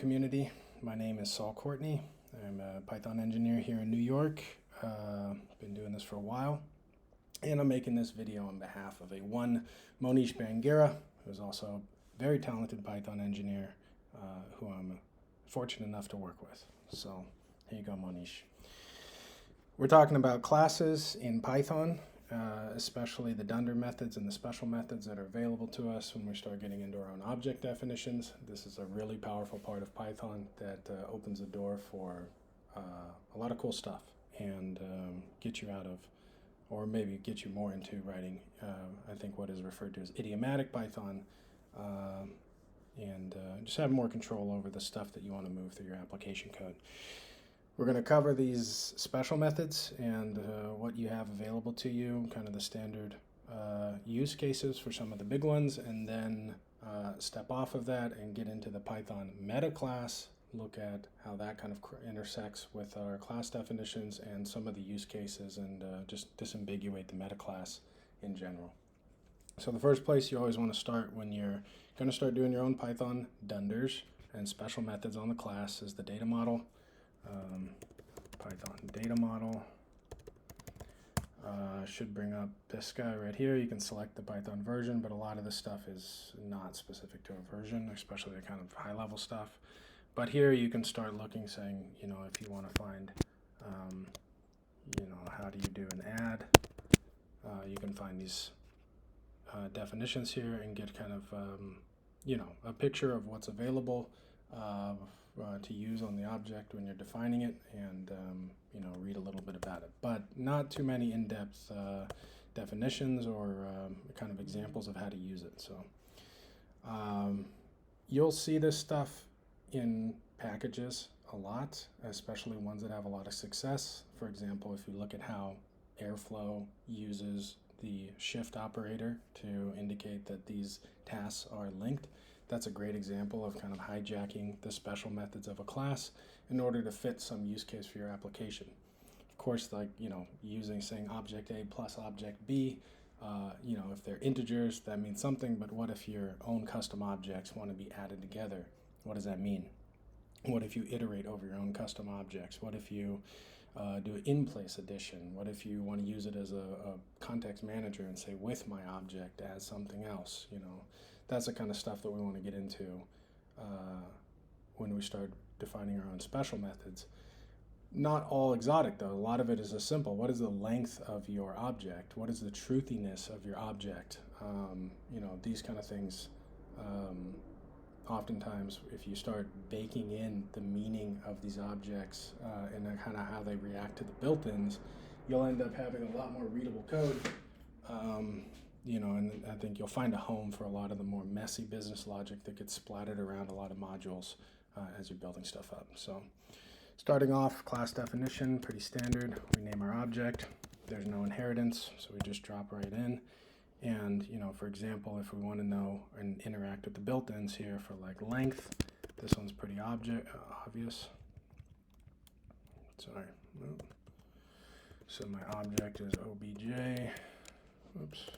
community. My name is Courtney. I'm a Python engineer here in New York. Been doing this for a while, and I'm making this video on behalf of one Monish Bangira, who's also a very talented Python engineer who I'm fortunate enough to work with. So here you go, Monish. We're talking about classes in Python, especially the dunder methods and the special methods that are available to us when we start getting into our own object definitions. This is a really powerful part of Python that opens the door for a lot of cool stuff and get you out of, or maybe get you more into writing, I think what is referred to as idiomatic Python, and just have more control over the stuff that you want to move through your application code. We're going to cover these special methods and what you have available to you, kind of the standard use cases for some of the big ones, and then step off of that and get into the Python Metaclass, look at how that kind of intersects with our class definitions and some of the use cases, and just disambiguate the Metaclass in general. So the first place you always want to start when you're going to start doing your own Python dunders and special methods on the class is the data model. Python data model should bring up this guy right here. You can select the Python version, but a lot of this stuff is not specific to a version, especially the kind of high level stuff. But here you can start looking, saying, if you want to find, how do you do an add? You can find these definitions here and get kind of, a picture of what's available to use on the object when you're defining it, and read a little bit about it, but not too many in-depth definitions or kind of examples of how to use it. So you'll see this stuff in packages a lot, especially ones that have a lot of success. For example, if you look at how Airflow uses the shift operator to indicate that these tasks are linked, that's a great example of kind of hijacking the special methods of a class in order to fit some use case for your application. Of course, saying object A plus object B, if they're integers, that means something, but what if your own custom objects want to be added together? What does that mean? What if you iterate over your own custom objects? What if you do an in-place addition? What if you want to use it as a context manager and say with my object as something else? That's the kind of stuff that we want to get into when we start defining our own special methods. Not all exotic, though. A lot of it is as simple. What is the length of your object? What is the truthiness of your object? These kind of things. Oftentimes, if you start baking in the meaning of these objects and kind of how they react to the built-ins, you'll end up having a lot more readable code. And I think you'll find a home for a lot of the more messy business logic that gets splattered around a lot of modules as you're building stuff up. So starting off, class definition, pretty standard. We name our object. There's no inheritance, so we just drop right in. And, for example, if we want to know and interact with the built-ins here for like length, this one's pretty obvious. Sorry. Nope. So my object is obj. Oops.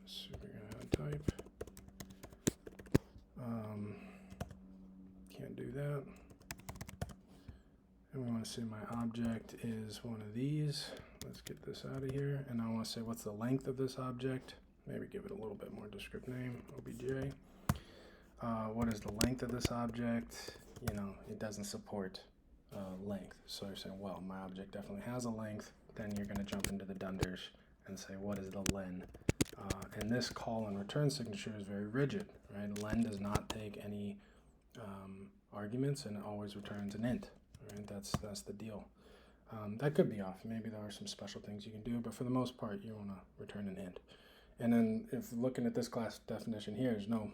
Super gonna type. Can't do that. And we want to say my object is one of these. Let's get this out of here. And I want to say what's the length of this object. Maybe give it a little bit more descriptive name, obj. What is the length of this object? It doesn't support length. So you're saying, well, my object definitely has a length. Then you're going to jump into the dunders and say, what is the len? And this call and return signature is very rigid, right? Len does not take any arguments and it always returns an int, right? That's the deal. That could be off. Maybe there are some special things you can do, but for the most part, you want to return an int. And then if looking at this class definition here, there's no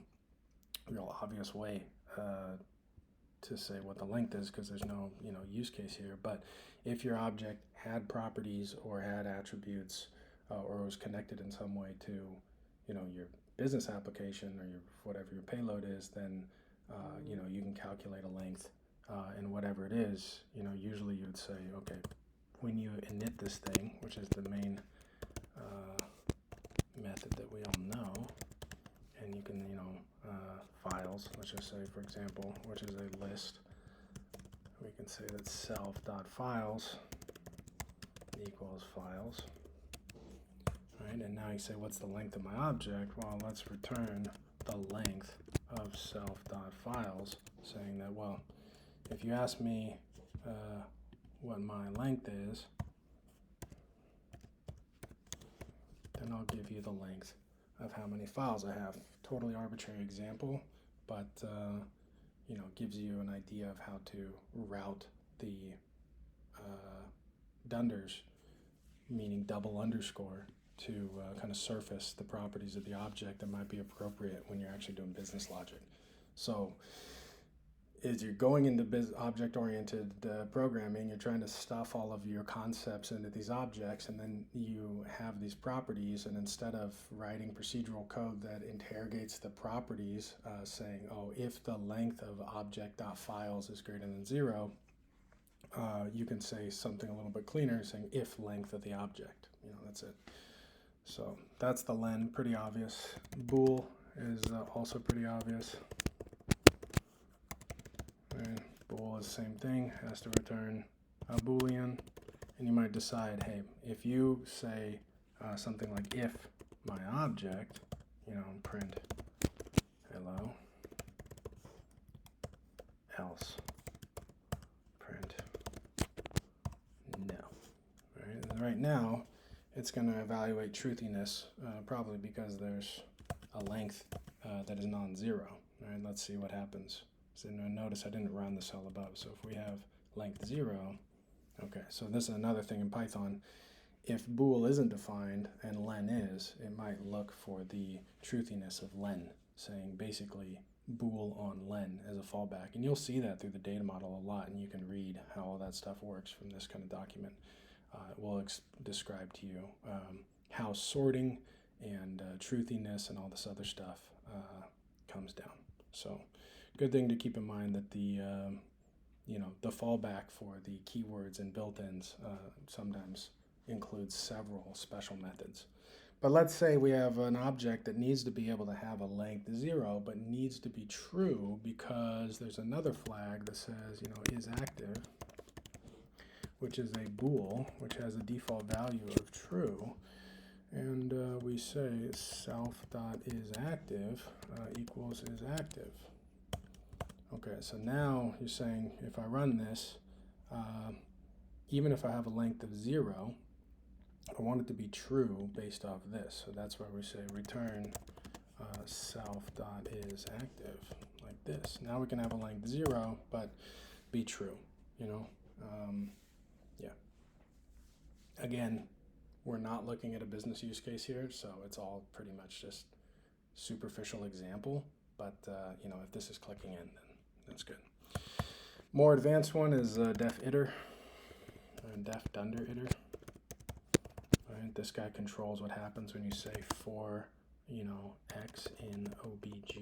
real obvious way to say what the length is because there's no use case here. But if your object had properties or had attributes or was connected in some way to your business application or whatever your payload is, then you can calculate a length and whatever it is. Usually you would say, okay, when you init this thing, which is the main method that we all know, and you can file files, let's just say, for example, which is a list, we can say that self.files equals files. Right, and now you say, what's the length of my object? Well, let's return the length of self.files, saying that, well, if you ask me what my length is, then I'll give you the length of how many files I have. Totally arbitrary example, but you know, gives you an idea of how to route the dunders, meaning double underscore, to kind of surface the properties of the object that might be appropriate when you're actually doing business logic. So as you're going into object-oriented programming, you're trying to stuff all of your concepts into these objects, and then you have these properties, and instead of writing procedural code that interrogates the properties, saying, oh, if the length of object.files is greater than 0, you can say something a little bit cleaner, saying if length of the object. You know, that's it. So that's the len, pretty obvious. Bool is also pretty obvious. And bool is the same thing, has to return a boolean. And you might decide, hey, if you say something like if my object, you know, print hello, else print no. Right, and right now, it's going to evaluate truthiness, probably because there's a length that is non-zero. All right, let's see what happens. So notice I didn't run the cell above. So if we have length 0, okay, so this is another thing in Python. If bool isn't defined and len is, it might look for the truthiness of len, saying basically bool on len as a fallback. And you'll see that through the data model a lot, and you can read how all that stuff works from this kind of document. It will describe to you how sorting and truthiness and all this other stuff comes down. So good thing to keep in mind that the you know, the fallback for the keywords and built-ins sometimes includes several special methods. But let's say we have an object that needs to be able to have a length 0, but needs to be true because there's another flag that says, you know, is active, which is a bool, which has a default value of true, and we say self.isActive equals isActive. Okay, so now you're saying if I run this, even if I have a length of 0, I want it to be true based off this. So that's why we say return self.isActive, like this. Now we can have a length 0, but be true, you know. Yeah. Again, we're not looking at a business use case here, so it's all pretty much just superficial example. But you know, if this is clicking in, then that's good. More advanced one is def iter, def dunder iter. Right, this guy controls what happens when you say for, you know, x in obj,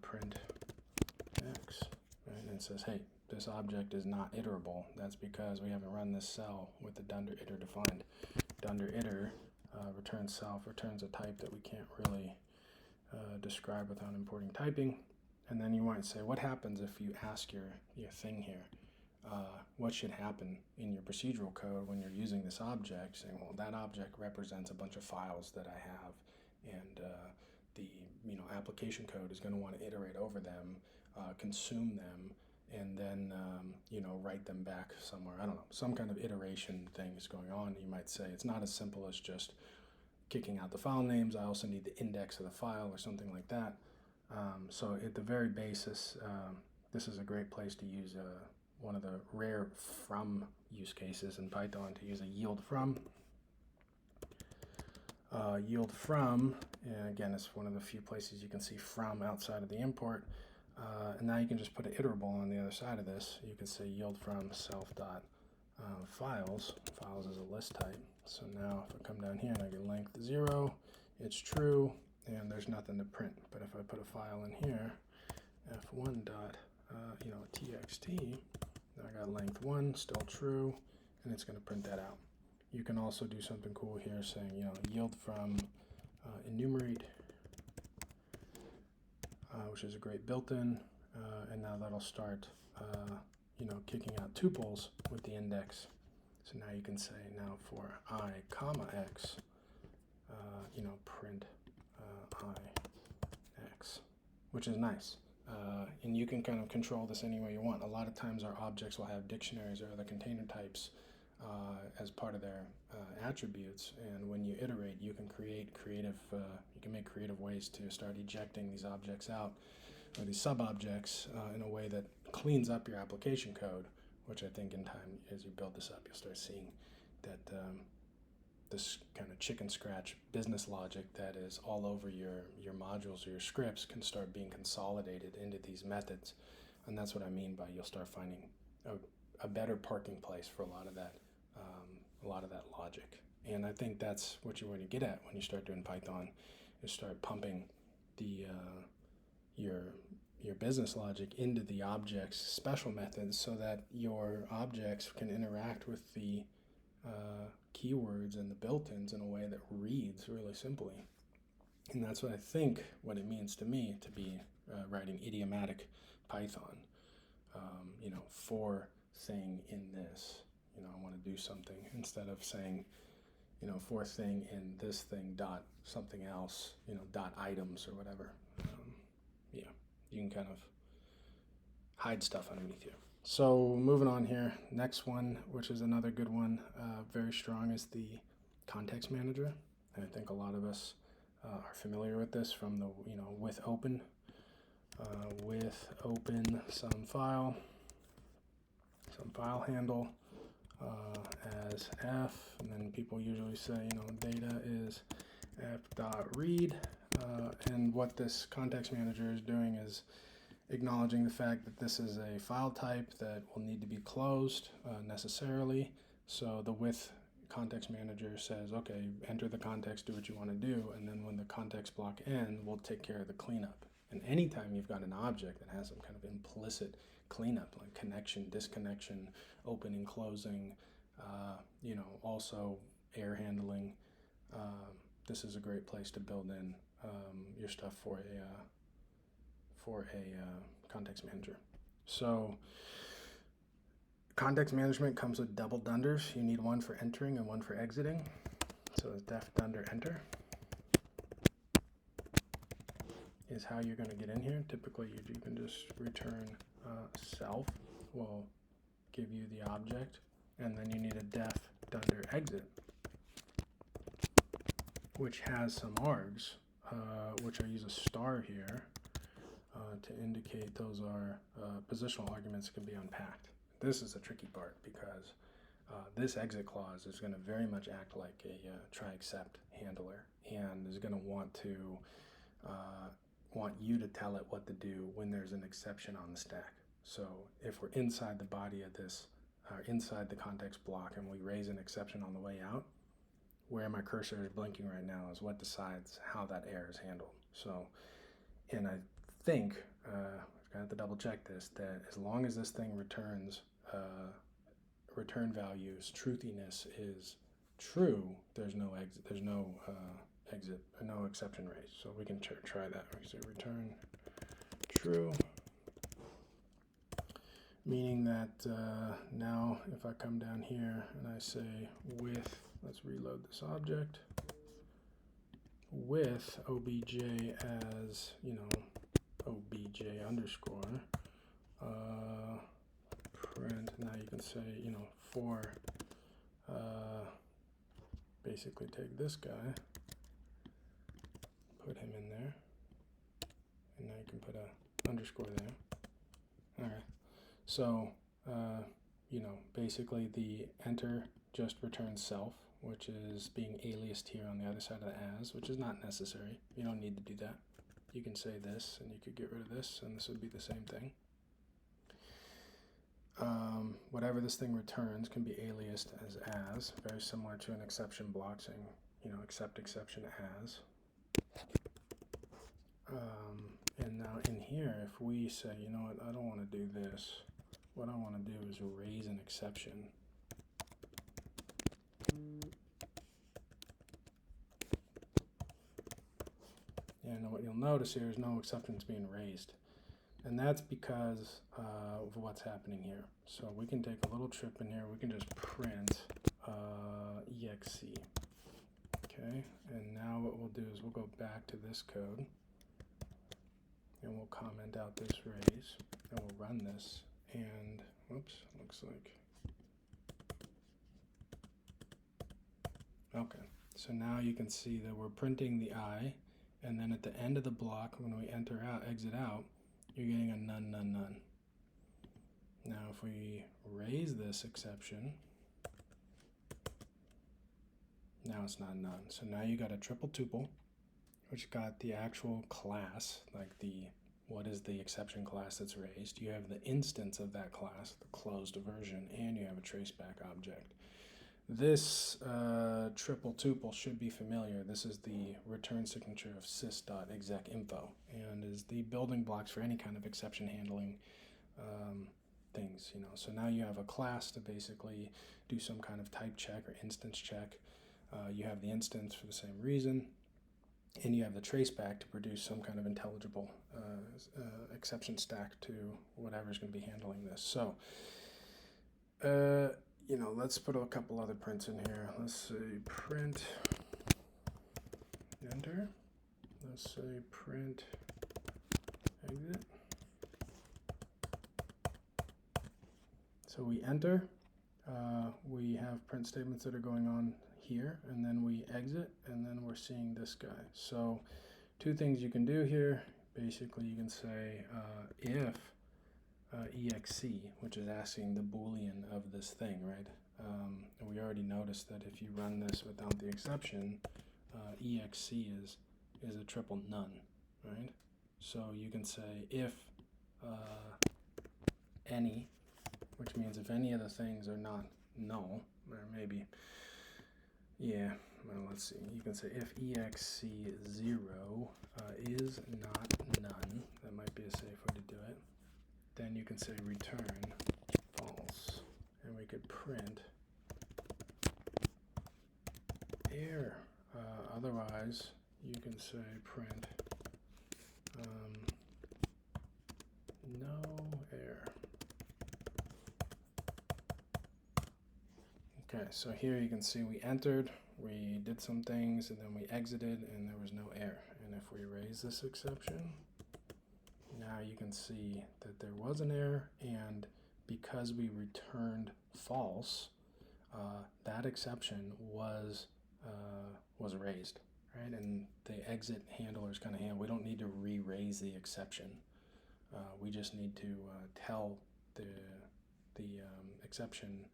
print x, right? And it says, hey, this object is not iterable. That's because we haven't run this cell with the dunder iter defined. Dunder iter returns self, returns a type that we can't really describe without importing typing. And then you might say, what happens if you ask your thing here, what should happen in your procedural code when you're using this object, saying, well, that object represents a bunch of files that I have, and the application code is going to want to iterate over them, consume them, and then write them back somewhere. I don't know, some kind of iteration thing is going on. You might say it's not as simple as just kicking out the file names. I also need the index of the file or something like that. So at the very basis, this is a great place to use one of the rare from use cases in Python, to use a yield from. Yield from, and again, it's one of the few places you can see from outside of the import. And now you can just put an iterable on the other side of this. You can say yield from self dot files. Files is a list type. So now if I come down here and I get length 0, it's true, and there's nothing to print. But if I put a file in here, f1 dot txt, I got length 1, still true, and it's going to print that out. You can also do something cool here, saying yield from enumerate which is a great built-in, and now that'll start, kicking out tuples with the index. So now you can say now for I comma x, print I x, which is nice. And you can kind of control this any way you want. A lot of times our objects will have dictionaries or other container types as part of their attributes, and when you iterate, you can make creative ways to start ejecting these objects out, or these sub-objects, in a way that cleans up your application code, which I think in time, as you build this up, you'll start seeing that this kind of chicken scratch business logic that is all over your modules or your scripts can start being consolidated into these methods. And that's what I mean by you'll start finding a better parking place for a lot of that logic. And I think that's what you're going to get at when you start doing Python, is start pumping your business logic into the object's special methods, so that your objects can interact with the keywords and the built-ins in a way that reads really simply. And that's what I think what it means to me to be writing idiomatic Python. For thing in this, I want to do something, instead of saying, for thing in this thing dot something else, dot items or whatever. You can kind of hide stuff underneath here. So moving on here, next one, which is another good one, very strong, is the context manager. And I think a lot of us are familiar with this from the, with open some file handle as f, and then people usually say, data is f.read, and what this context manager is doing is acknowledging the fact that this is a file type that will need to be closed necessarily. So the with context manager says, okay, enter the context, do what you want to do, and then when the context block ends, we'll take care of the cleanup. And anytime you've got an object that has some kind of implicit cleanup, like connection, disconnection, opening, closing, also error handling, this is a great place to build in your stuff for a context manager. So context management comes with double dunders. You need one for entering and one for exiting. So def dunder enter is how you're going to get in here. Typically you can just return self will give you the object, and then you need a def dunder exit, which has some args, which I use a star here to indicate those are positional arguments that can be unpacked. This is the tricky part, because this exit clause is going to very much act like a try except handler, and is going to want you to tell it what to do when there's an exception on the stack. So if we're inside the body of this, inside the context block, and we raise an exception on the way out, where my cursor is blinking right now is what decides how that error is handled. So, and I think, I have to double check this, that as long as this thing returns return values, truthiness is true, there's no exit, exit, or no exception raised. So we can try that. We can say return true, meaning that now if I come down here and I say with, let's reload this object, with obj as, obj underscore, print, now you can say, for, basically take this guy, put him in there, and now you can put a underscore there. All right, so, basically the enter just returns self, which is being aliased here on the other side of the as, which is not necessary. You don't need to do that. You can say this, and you could get rid of this, and this would be the same thing. Whatever this thing returns can be aliased as, very similar to an exception block saying, accept exception as. And now in here, if we say, I don't want to do this, what I want to do is raise an exception. And what you'll notice here is no exceptions being raised. And that's because of what's happening here. So we can take a little trip in here. We can just print exe. Okay, and now what we'll do is we'll go back to this code and we'll comment out this raise and we'll run this. And whoops, looks like. Okay, so now you can see that we're printing the I, and then at the end of the block, when we enter out, exit out, you're getting a none, none, none. Now if we raise this exception, now it's not none. So now you got a triple tuple, which got the actual class, like what is the exception class that's raised. You have the instance of that class, the closed version, and you have a traceback object. This triple tuple should be familiar. This is the return signature of sys.execInfo and is the building blocks for any kind of exception handling things. So now you have a class to basically do some kind of type check or instance check. You have the instance for the same reason, and you have the traceback to produce some kind of intelligible exception stack to whatever's going to be handling this. So, let's put a couple other prints in here. Let's say print enter. Let's say print exit. So we enter. We have print statements that are going on here, and then we exit, and then we're seeing this guy. So two things you can do here. Basically, you can say if exe, which is asking the Boolean of this thing, right? And we already noticed that if you run this without the exception, exe is a triple none, right? So you can say if any, which means if any of the things are not null, or maybe, yeah, well, let's see. You can say if exe0 is not none, that might be a safe way to do it. Then you can say return false, and we could print error. Otherwise, you can say print no error. Okay, so here you can see we entered, we did some things, and then we exited, and there was no error. And if we raise this exception, now you can see that there was an error, and because we returned false, that exception was raised, right? And the exit handler is kind of handled. We don't need to re-raise the exception. We just need to tell the exception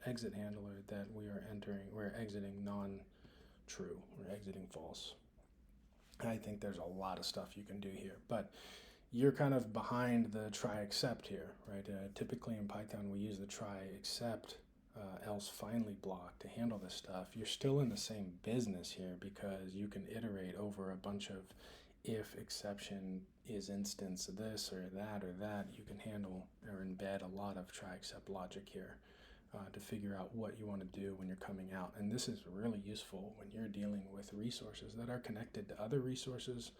exit handler that we're exiting non-true, we're exiting false. I think there's a lot of stuff you can do here, but you're kind of behind the try except here, right? Typically in Python, we use the try except else finally block to handle this stuff. You're still in the same business here because you can iterate over a bunch of if exception is instance of this or that. You can handle or embed a lot of try except logic here to figure out what you want to do when you're coming out. And this is really useful when you're dealing with resources that are connected to other resources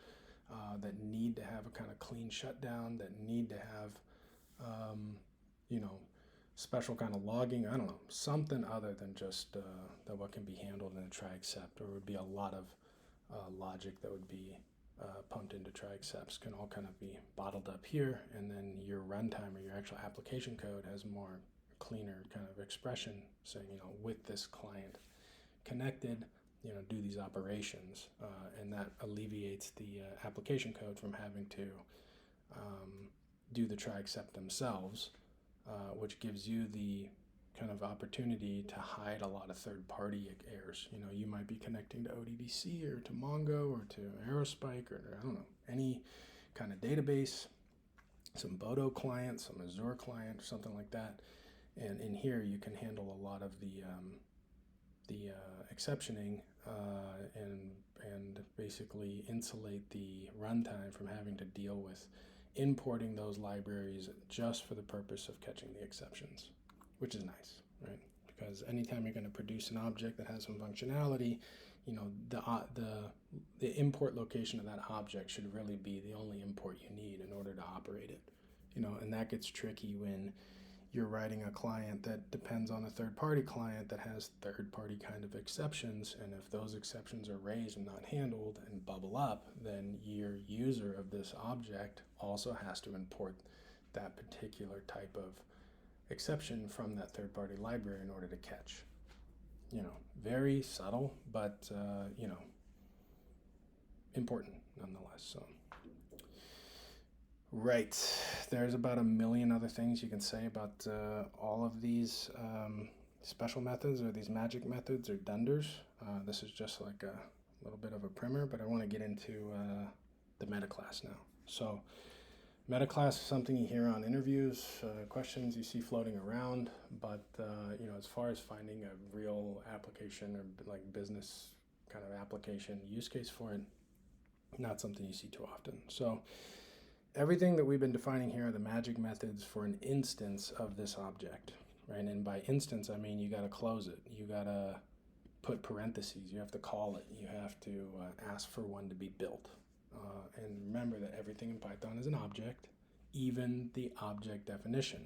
that need to have a kind of clean shutdown, that need to have, special kind of logging. I don't know, something other than just that what can be handled in a try except, or would be a lot of logic that would be pumped into try excepts can all kind of be bottled up here, and then your runtime or your actual application code has more cleaner kind of expression saying, with this client connected, do these operations, and that alleviates the application code from having to do the try except themselves, which gives you the kind of opportunity to hide a lot of third-party errors. You might be connecting to ODBC or to Mongo or to Aerospike or I don't know, any kind of database, some Bodo client, some Azure client, or something like that. And in here, you can handle a lot of the exceptioning and basically insulate the runtime from having to deal with importing those libraries just for the purpose of catching the exceptions, which is nice, right? Because anytime you're going to produce an object that has some functionality, the import location of that object should really be the only import you need in order to operate it. And that gets tricky when you're writing a client that depends on a third-party client that has third-party kind of exceptions, and if those exceptions are raised and not handled and bubble up, then your user of this object also has to import that particular type of exception from that third-party library in order to catch. Very subtle, but important nonetheless. So right, there's about a million other things you can say about all of these special methods, or these magic methods, or dunders. This is just like a little bit of a primer, but I want to get into the metaclass now. So metaclass is something you hear on interviews, questions you see floating around, but as far as finding a real application or like business kind of application use case for it, not something you see too often. So everything that we've been defining here are the magic methods for an instance of this object, right? And by instance, I mean you got to close it. You got to put parentheses. You have to call it. You have to ask for one to be built. And remember that everything in Python is an object, even the object definition.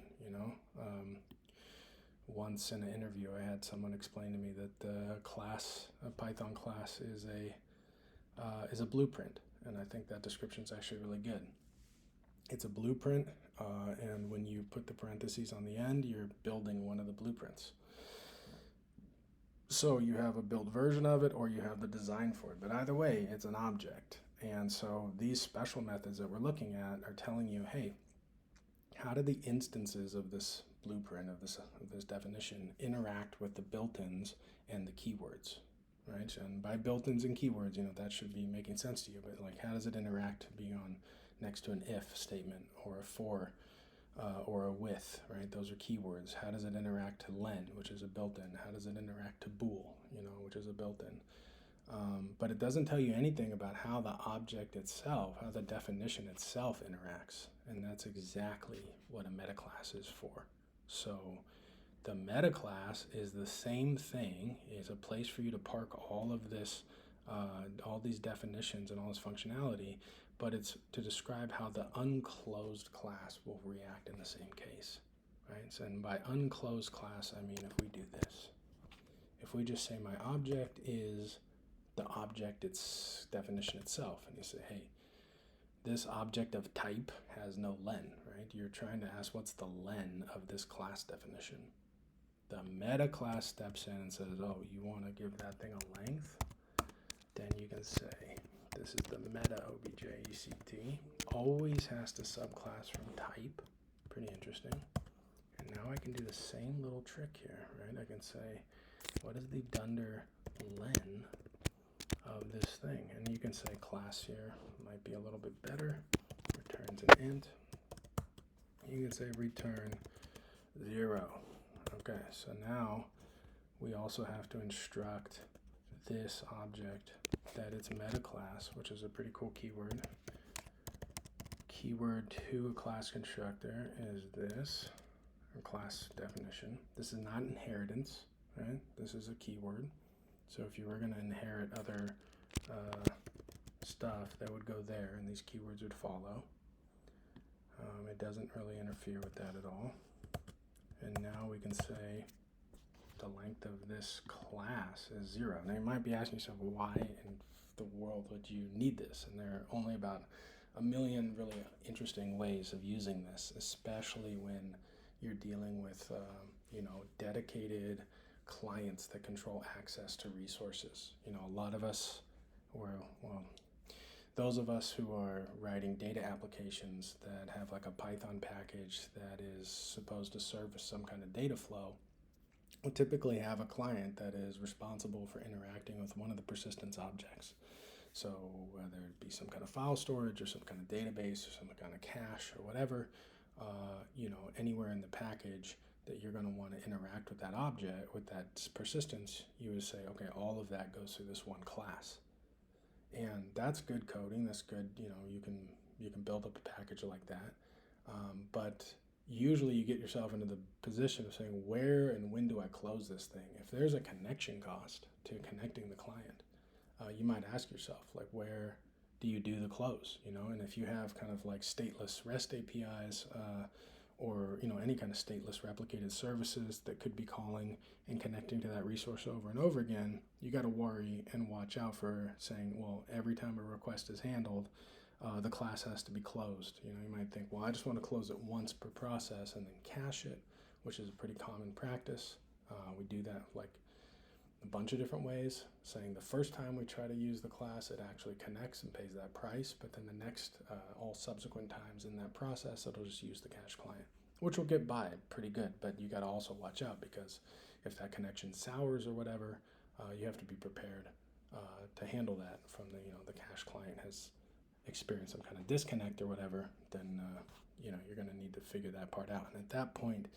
Once in an interview, I had someone explain to me that a Python class is a blueprint, and I think that description is actually really good. It's a blueprint, and when you put the parentheses on the end, you're building one of the blueprints. So you have a built version of it, or you have the design for it, but either way, it's an object. And so these special methods that we're looking at are telling you, hey, how do the instances of this blueprint, of this definition, interact with the built-ins and the keywords, right? And by built-ins and keywords, that should be making sense to you, but like, how does it interact being on next to an if statement, or a for, or a with, right? Those are keywords. How does it interact to len, which is a built-in? How does it interact to bool, which is a built-in? But it doesn't tell you anything about how the object itself, how the definition itself interacts. And that's exactly what a metaclass is for. So the metaclass is the same thing, is a place for you to park all of this, all these definitions and all this functionality, but it's to describe how the unclosed class will react in the same case, right? So, and by unclosed class, I mean if we do this. If we just say my object is the object, its definition itself, and you say, hey, this object of type has no len, right? You're trying to ask what's the len of this class definition. The meta class steps in and says, oh, you want to give that thing a length? Then you can say, this is the meta object, always has to subclass from type. Pretty interesting. And now I can do the same little trick here, right? I can say, what is the dunder len of this thing? And you can say class here might be a little bit better. Returns an int. You can say return 0. Okay, so now we also have to instruct this object that its meta class, which is a pretty cool keyword. Keyword to a class constructor is this, or class definition. This is not inheritance, right? This is a keyword. So if you were going to inherit other stuff, that would go there, and these keywords would follow. It doesn't really interfere with that at all. And now we can say the length of this class is 0. Now you might be asking yourself, why in the world would you need this? And there are only about a million really interesting ways of using this, especially when you're dealing with dedicated clients that control access to resources. A lot of us, those of us who are writing data applications that have like a Python package that is supposed to service some kind of data flow, will typically have a client that is responsible for interacting with one of the persistence objects. So whether it be some kind of file storage or some kind of database or some kind of cache or whatever, anywhere in the package that you're going to want to interact with that object, with that persistence, you would say, okay, all of that goes through this one class. And that's good coding. That's good. You can build up a package like that. But usually you get yourself into the position of saying, where and when do I close this thing? If there's a connection cost to connecting the client, you might ask yourself, like, where do you do the close? And if you have kind of like stateless REST APIs, or any kind of stateless replicated services that could be calling and connecting to that resource over and over again, you got to worry and watch out for saying, well, every time a request is handled, the class has to be closed. You might think, well, I just want to close it once per process and then cache it, which is a pretty common practice. We do that like a bunch of different ways, saying the first time we try to use the class, it actually connects and pays that price, but then the next, all subsequent times in that process, it'll just use the cache client, which will get by pretty good, but you got to also watch out, because if that connection sours or whatever, you have to be prepared to handle that from the cache client has experienced some kind of disconnect or whatever, then you're going to need to figure that part out. And at that point,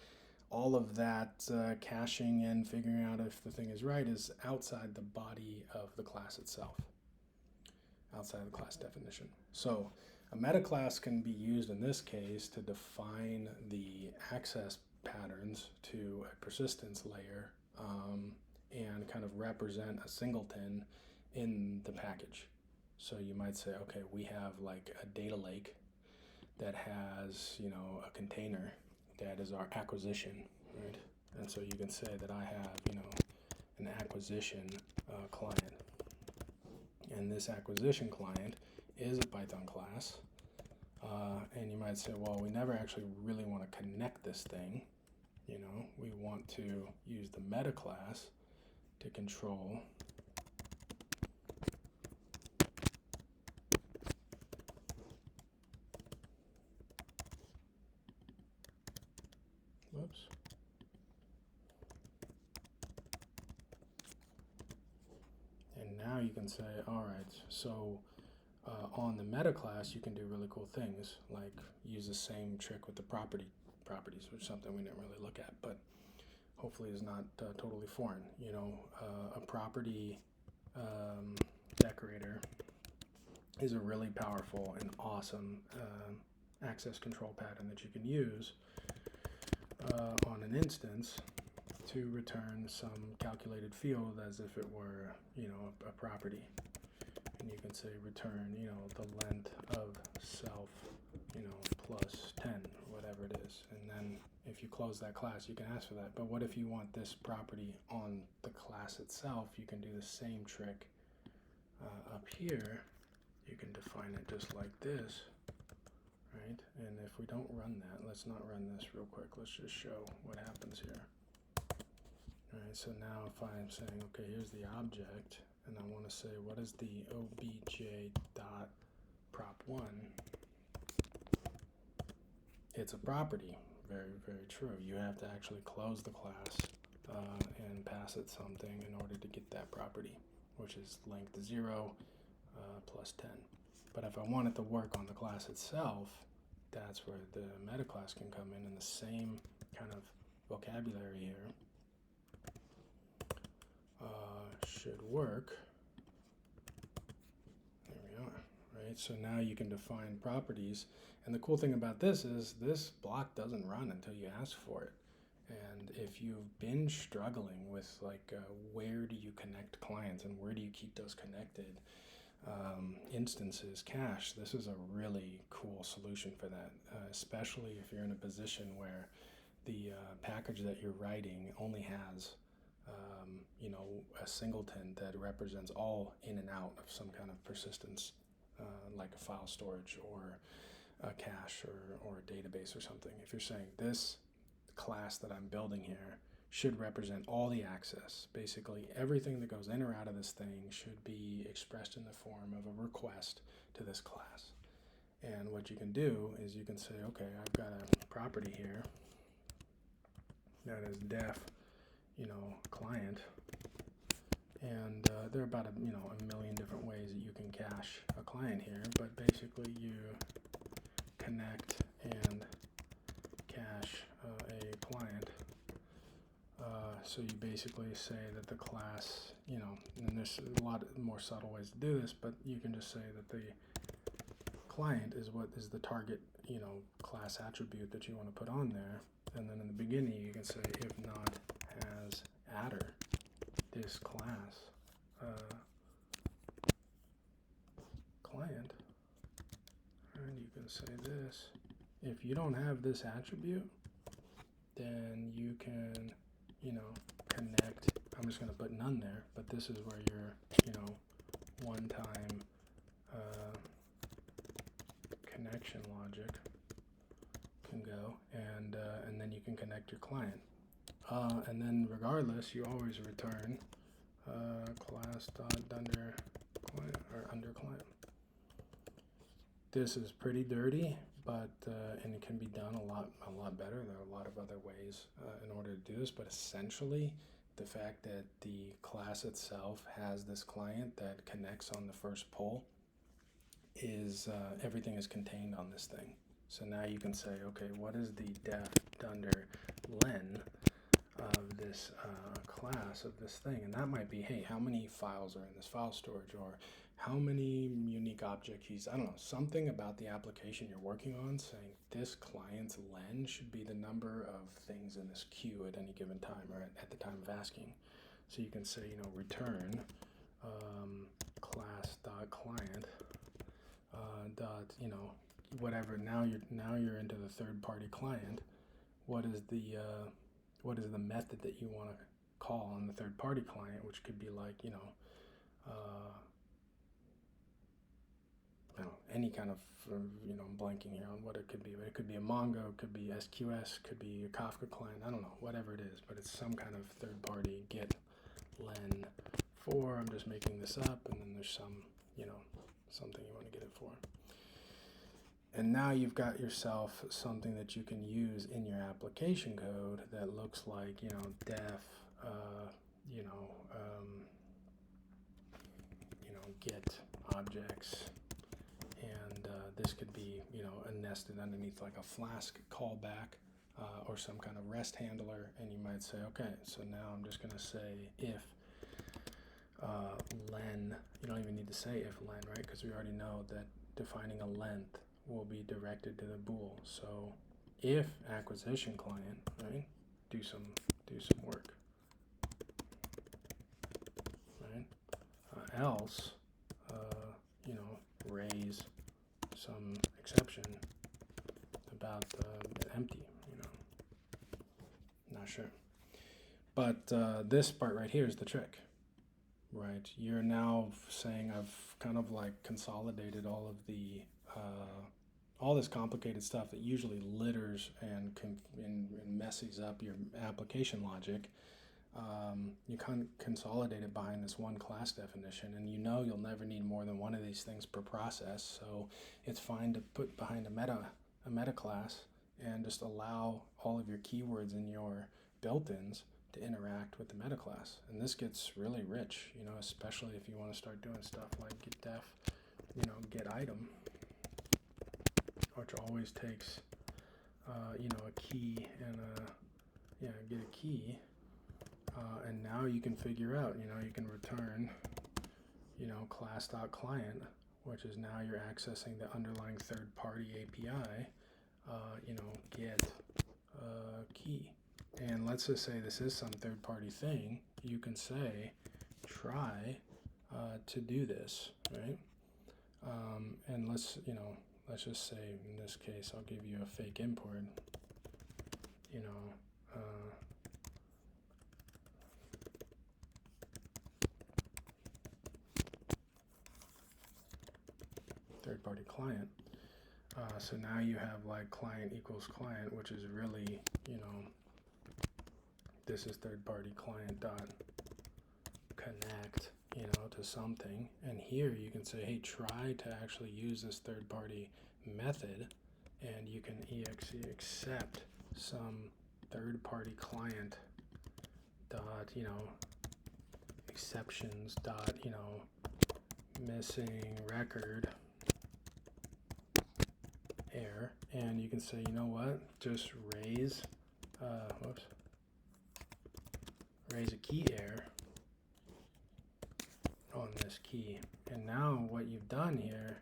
all of that caching and figuring out if the thing is right is outside the body of the class itself, outside of the class definition. So a meta class can be used in this case to define the access patterns to a persistence layer, and kind of represent a singleton in the package. So you might say, okay, we have like a data lake that has, a container that is our acquisition, right? And so you can say that I have, an acquisition client. And this acquisition client is a Python class. And you might say, well, we never actually really want to connect this thing. We want to use the meta class to control And now you can say, all right, so on the meta class, you can do really cool things, like use the same trick with the properties, which is something we didn't really look at, but hopefully is not totally foreign. A property decorator is a really powerful and awesome access control pattern that you can use on an instance to return some calculated field as if it were, a property. And you can say return, the length of self, plus 10, or whatever it is. And then if you close that class, you can ask for that. But what if you want this property on the class itself? You can do the same trick up here. You can define it just like this, right? And if we don't run that, let's not run this real quick. Let's just show what happens here. All right, so now if I'm saying, okay, here's the object, and I want to say, what is the obj.prop1? It's a property. Very, very true. You have to actually close the class and pass it something in order to get that property, which is length 0 plus 10. But if I want it to work on the class itself, that's where the meta class can come in the same kind of vocabulary here. Should work. There we are, right? So now you can define properties. And the cool thing about this is this block doesn't run until you ask for it. And if you've been struggling with where do you connect clients and where do you keep those connected instances cached, this is a really cool solution for that, especially if you're in a position where the package that you're writing only has a singleton that represents all in and out of some kind of persistence, like a file storage or a cache or a database or something. If you're saying this class that I'm building here should represent all the access, basically everything that goes in or out of this thing should be expressed in the form of a request to this class. And what you can do is you can say, okay, I've got a property here that is def client, and there are about a million different ways that you can cache a client here, but basically you connect and cache a client. So you basically say that the class, and there's a lot more subtle ways to do this, but you can just say that the client is what is the target, class attribute that you want to put on there. And then in the beginning, you can say if not has adder, this class you don't have this attribute, then you can, connect. I'm just going to put none there, but this is where your, one-time connection logic can go, and then you can connect your client. And then regardless, you always return class.dunder client or under client. This is pretty dirty, but and it can be done a lot better. There are a lot of other ways in order to do this, but essentially the fact that the class itself has this client that connects on the first pull is everything is contained on this thing. So now you can say, okay, what is the def dunder len of this class of this thing? And that might be, hey, how many files are in this file storage, or how many unique object keys, I don't know, something about the application you're working on, saying this client's len should be the number of things in this queue at any given time, or at the time of asking. So you can say, return class.client dot, whatever. Now you're into the third-party client. What is the method that you want to call on the third-party client, which could be like, any kind of, I'm blanking here on what it could be, but it could be a Mongo, it could be SQS, could be a Kafka client, I don't know, whatever it is, but it's some kind of third-party get len for, I'm just making this up, and then there's some, something you want to get it for. And now you've got yourself something that you can use in your application code that looks like, def, get objects, and this could be, nested underneath like a Flask callback or some kind of REST handler, and you might say, okay, so now I'm just going to say if len, you don't even need to say if len, right? Because we already know that defining a length will be directed to the bool. So if acquisition client, right, do some work, right? Else, raise some exception about empty, not sure. But this part right here is the trick, right? You're now saying I've kind of like consolidated all of the all this complicated stuff that usually litters and messes up your application logic. You consolidate it behind this one class definition, and you'll never need more than one of these things per process. So it's fine to put behind a meta class and just allow all of your keywords in your built-ins to interact with the meta class. And this gets really rich, especially if you want to start doing stuff like get def, get item, which always takes, a key and get a key. And now you can figure out, you can return, class.client, which is now you're accessing the underlying third-party API, get key. And let's just say this is some third-party thing. You can say, try to do this, right? And let's just say in this case, I'll give you a fake import, third-party client. So now you have like client equals client, which is really, this is third-party client dot connect, to something. And here you can say, hey, try to actually use this third-party method, and you can exe accept some third-party client dot, exceptions dot, missing record error, and you can say, just raise raise a key error on this key. And now what you've done here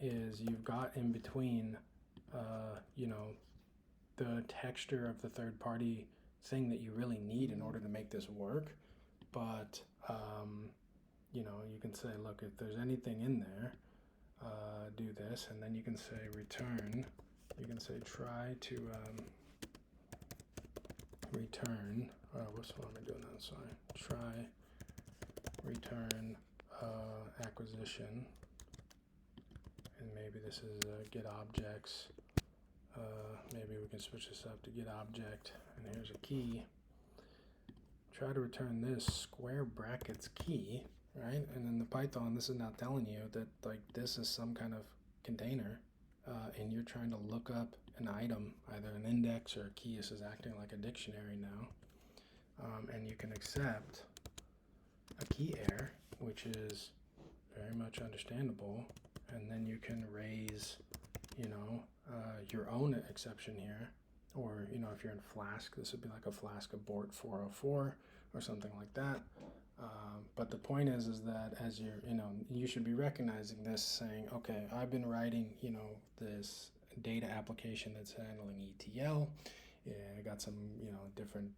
is you've got in between the texture of the third party thing that you really need in order to make this work, but you can say, look, if there's anything in there, do this, and then you can say return you can say try to return, whoops, why am I doing that? Sorry. Try return acquisition, and maybe this is get objects. Maybe we can switch this up to get object, and here's a key. Try to return this square brackets key, right? And in the Python, this is now telling you that like this is some kind of container, and you're trying to look up an item, either an index or a key. This is acting like a dictionary now, and you can accept a key error, which is very much understandable, and then you can raise, your own exception here, or if you're in Flask, this would be like a Flask abort 404 or something like that. But the point is that as you should be recognizing this, saying, okay, I've been writing, this data application that's handling ETL. Yeah, I got some, different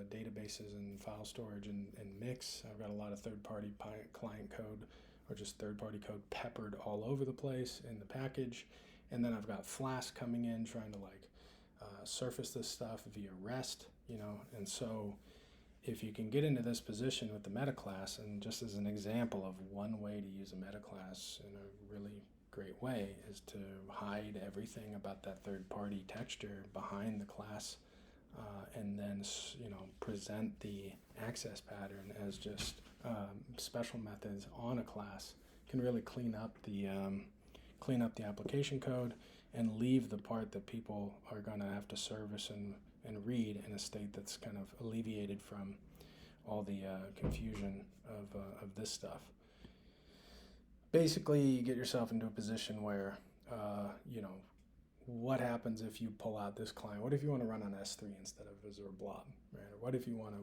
databases and file storage and mix. I've got a lot of third-party client code or just third-party code peppered all over the place in the package. And then I've got Flask coming in trying to surface this stuff via REST, and so if you can get into this position with the Metaclass, and just as an example of one way to use a Metaclass in a really great way is to hide everything about that third-party texture behind the class, and then present the access pattern as just special methods on a class, can really clean up the application code and leave the part that people are going to have to service and read in a state that's kind of alleviated from all the confusion of this stuff. Basically, you get yourself into a position where, what happens if you pull out this client? What if you want to run on S3 instead of Azure Blob, right? Or what if you want to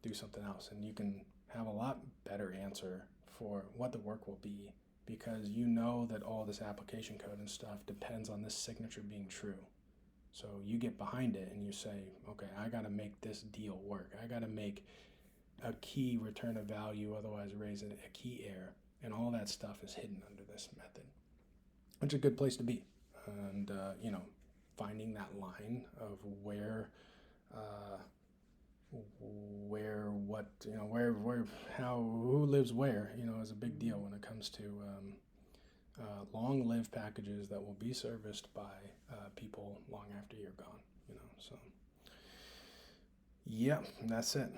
do something else? And you can have a lot better answer for what the work will be, because you know that all this application code and stuff depends on this signature being true. So you get behind it and you say, okay, I got to make this deal work. I got to make a key return a value, otherwise raise a key error. And all that stuff is hidden under this method, which is a good place to be. And, finding that line of who lives where, is a big deal when it comes to long-lived packages that will be serviced by people long after you're gone, so. Yeah, that's it.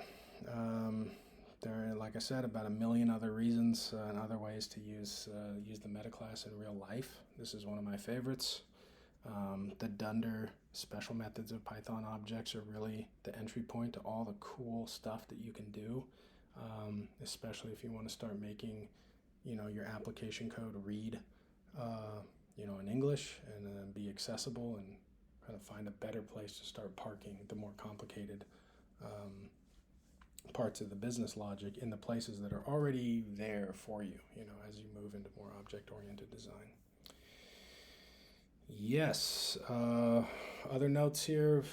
There are, like I said, about 1 million other reasons and other ways to use the Metaclass in real life. This is one of my favorites. The dunder special methods of Python objects are really the entry point to all the cool stuff that you can do, especially if you want to start making, your application code read, in English and be accessible, and kind of find a better place to start parking the more complicated parts of the business logic in the places that are already there for you, as you move into more object-oriented design. Yes, other notes here,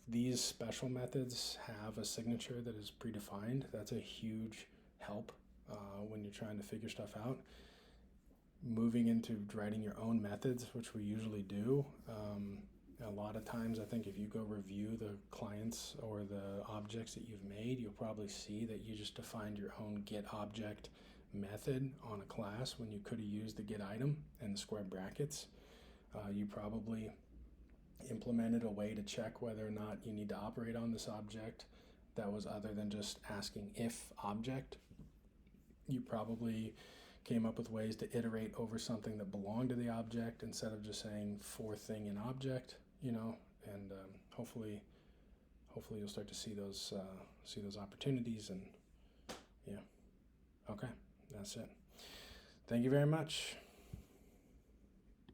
these special methods have a signature that is predefined. That's a huge help when you're trying to figure stuff out. Moving into writing your own methods, which we usually do, a lot of times I think if you go review the clients or the objects that you've made, you'll probably see that you just defined your own get object method on a class when you could have used the get item and the square brackets. You probably implemented a way to check whether or not you need to operate on this object that was other than just asking if object. You probably came up with ways to iterate over something that belonged to the object instead of just saying for thing in object, and hopefully you'll start to see those opportunities. And yeah, okay, that's it. Thank you very much.